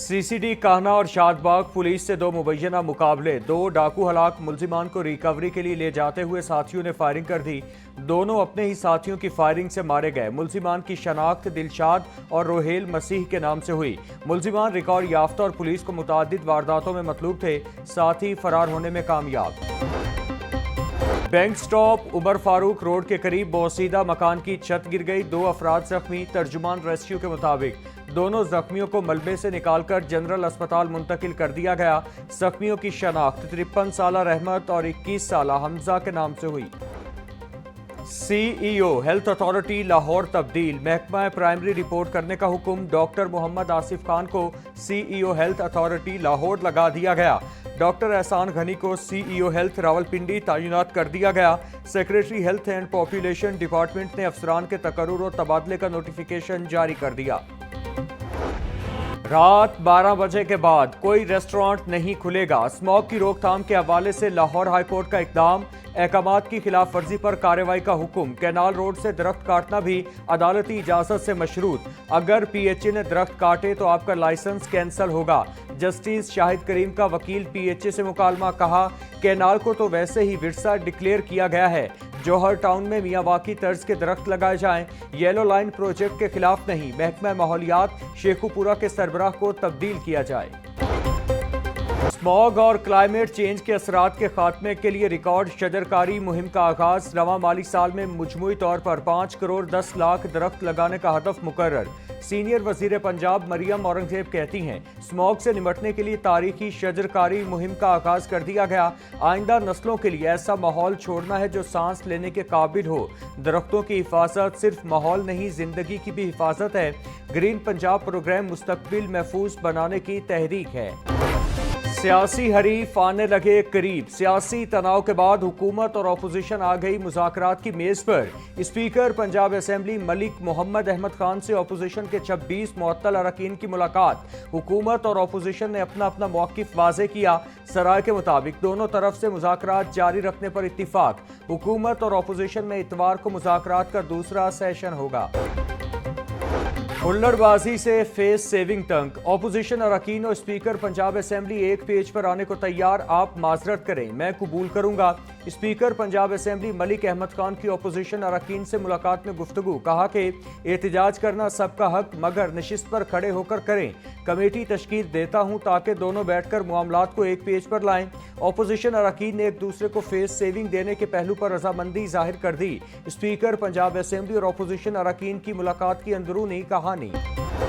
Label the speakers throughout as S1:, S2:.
S1: سی C D کاہنا اور شادباغ police سے دو مبینہ مقابلے، دو ڈاکو ہلاک ملزمان کو ریکوری کے لیے لے جاتے ہوئے ساتھیوں نے فائرنگ کر دی۔ دونوں اپنے ہی ساتھیوں کی فائرنگ سے مارے گئے۔ ملزمان کی شناخت دلشاد اور روہیل مسیح کے نام سے ہوئی۔ ملزمان ریکارڈ یافتہ اور پولیس کو متعدد وارداتوں میں مطلوب تھے، ساتھی فرار ہونے میں کامیاب۔ بینک سٹاپ عمر فاروق روڈ کے قریب بوسیدہ مکان کی چھت گر گئی، 2 افراد زخمی۔ ترجمان ریسکیو کے مطابق دونوں زخمیوں کو ملبے سے نکال کر جنرل اسپتال منتقل کر دیا گیا۔ زخمیوں کی شناخت 53 سالہ رحمت اور 21 سالہ حمزہ کے نام سے ہوئی۔ سی ای او ہیلتھ اتھارٹی لاہور تبدیل، محکمہ پرائمری رپورٹ کرنے کا حکم۔ ڈاکٹر محمد آصف خان کو سی ای او ہیلتھ اتھارٹی لاہور لگا دیا گیا۔ ڈاکٹر احسان غنی کو سی ای او ہیلتھ راولپنڈی تعینات کر دیا گیا۔ Secretary health and population department نے افسران کے تقرر اور تبادلے کا نوٹیفیکیشن جاری کر دیا۔ رات 12 بجے کے بعد کوئی ریسٹورانٹ نہیں کھلے گا، اسموگ کی روک تھام کے حوالے سے لاہور ہائی کورٹ کا اقدام۔ احکامات کی خلاف ورزی پر کارروائی کا حکم۔ کینال روڈ سے درخت کاٹنا بھی عدالتی اجازت سے مشروط، اگر پی ایچ اے نے درخت کاٹے تو آپ کا لائسنس کینسل ہوگا۔ جسٹس شاہد کریم کا وکیل پی ایچ اے سے مکالمہ، کہا کینال کو تو ویسے ہی ورثہ ڈکلیئر کیا گیا ہے، جوہر ٹاؤن میں میاں واقعی طرز کے درخت لگائے جائیں، یلو لائن پروجیکٹ کے خلاف نہیں۔ محکمہ ماحولیات شیخو پورہ کے سربراہ کو تبدیل کیا جائے۔ اسموگ اور کلائمیٹ چینج کے اثرات کے خاتمے کے لیے ریکارڈ شجرکاری مہم کا آغاز۔ رواں مالی سال میں مجموعی طور پر 5 کروڑ 10 لاکھ درخت لگانے کا ہدف مقرر۔ سینئر وزیر پنجاب مریم اورنگزیب کہتی ہیں اسموگ سے نمٹنے کے لیے تاریخی شجرکاری مہم کا آغاز کر دیا گیا۔ آئندہ نسلوں کے لیے ایسا ماحول چھوڑنا ہے جو سانس لینے کے قابل ہو۔ درختوں کی حفاظت صرف ماحول نہیں، زندگی کی بھی حفاظت ہے۔ گرین پنجاب پروگرام مستقبل محفوظ بنانے کی تحریک ہے۔ سیاسی حریف آنے لگے قریب، سیاسی تناؤ کے بعد حکومت اور اپوزیشن آ گئی مذاکرات کی میز پر۔ اسپیکر پنجاب اسمبلی ملک محمد احمد خان سے اپوزیشن کے 26 معطل اراکین کی ملاقات۔ حکومت اور اپوزیشن نے اپنا اپنا موقف واضح کیا۔ سرائے کے مطابق دونوں طرف سے مذاکرات جاری رکھنے پر اتفاق۔ حکومت اور اپوزیشن میں اتوار کو مذاکرات کا دوسرا سیشن ہوگا۔ ہلڑ بازی سے فیس سیونگ تنگ، اپوزیشن اراکین اور اسپیکر پنجاب اسمبلی ایک پیج پر آنے کو تیار، آپ معذرت کریں میں قبول کروں گا۔ اسپیکر پنجاب اسمبلی ملک احمد خان کی اپوزیشن اراکین سے ملاقات میں گفتگو، کہا کہ احتجاج کرنا سب کا حق مگر نشست پر کھڑے ہو کر کریں۔ کمیٹی تشکیل دیتا ہوں تاکہ دونوں بیٹھ کر معاملات کو ایک پیج پر لائیں۔ اپوزیشن اراکین نے ایک دوسرے کو فیس سیونگ دینے کے پہلو پر رضامندی ظاہر کر دی۔ اسپیکر پنجاب اسمبلی اور اپوزیشن اراکین کی ملاقات کی اندرونی کہانی۔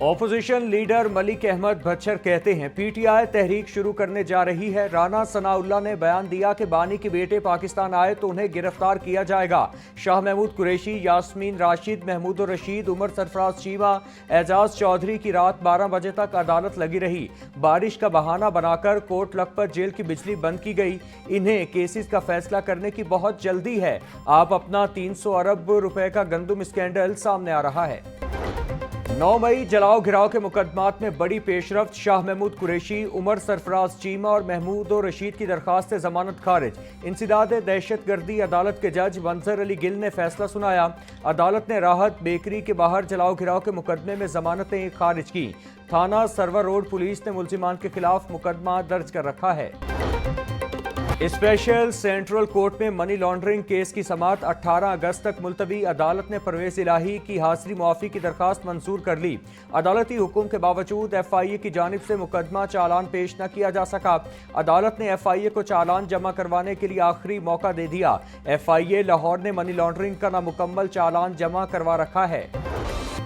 S1: اپوزیشن لیڈر ملک احمد بھچر کہتے ہیں پی ٹی آئی تحریک شروع کرنے جا رہی ہے۔ رانا ثناء اللہ نے بیان دیا کہ بانی کے بیٹے پاکستان آئے تو انہیں گرفتار کیا جائے گا۔ شاہ محمود قریشی، یاسمین راشد، محمود الرشید، عمر سرفراز چیمہ، اعجاز چودھری کی رات 12 بجے تک عدالت لگی رہی۔ بارش کا بہانہ بنا کر کوٹ لکھپت جیل کی بجلی بند کی گئی۔ انہیں کیسز کا فیصلہ کرنے کی بہت جلدی ہے۔ آپ اپنا 300 ارب روپے کا گندم اسکینڈل سامنے آ رہا ہے۔ 9 مئی جلاؤ گھراؤ کے مقدمات میں بڑی پیش رفت، شاہ محمود قریشی، عمر سرفراز چیمہ اور محمود الرشید کی درخواست ضمانت خارج۔ انسداد دہشت گردی عدالت کے جج منظر علی گل نے فیصلہ سنایا۔ عدالت نے راحت بیکری کے باہر جلاؤ گھراؤ کے مقدمے میں ضمانتیں خارج کی۔ تھانہ سرور روڈ پولیس نے ملزمان کے خلاف مقدمہ درج کر رکھا ہے۔ اسپیشل سینٹرل کورٹ میں منی لانڈرنگ کیس کی سماعت 18 اگست تک ملتوی۔ عدالت نے پرویز الہی کی حاضری معافی کی درخواست منظور کر لی۔ عدالتی حکم کے باوجود ایف آئی اے کی جانب سے مقدمہ چالان پیش نہ کیا جا سکا۔ عدالت نے ایف آئی اے کو چالان جمع کروانے کے لیے آخری موقع دے دیا۔ ایف آئی اے لاہور نے منی لانڈرنگ کا نامکمل چالان جمع کروا رکھا ہے۔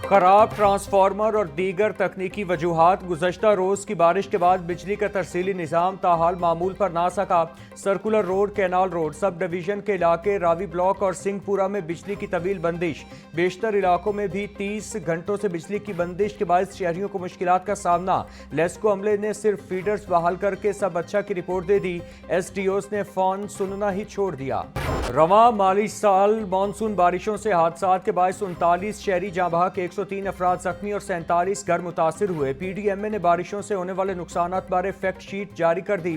S1: خراب ٹرانسفارمر اور دیگر تکنیکی وجوہات، گزشتہ روز کی بارش کے بعد بجلی کا ترسیلی نظام تاحال معمول پر نہ سکا۔ سرکولر روڈ، کینال روڈ سب ڈویژن کے علاقے، راوی بلاک اور سنگھ پورہ میں بجلی کی طویل بندش۔ بیشتر علاقوں میں بھی 30 گھنٹوں سے بجلی کی بندش کے باعث شہریوں کو مشکلات کا سامنا۔ لیسکو عملے نے صرف فیڈرز بحال کر کے سب اچھا کی رپورٹ دے دی۔ ایس ڈی اوز نے فون سننا ہی چھوڑ دیا۔ رواں مالی سال مانسون بارشوں سے حادثات کے باعث 39 شہری جاں بحق، 103 افراد زخمی اور 47 گھر متاثر ہوئے۔ پی ڈی ایم اے نے بارشوں سے ہونے والے نقصانات بارے فیکٹ شیٹ جاری کر دی۔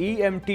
S1: EMT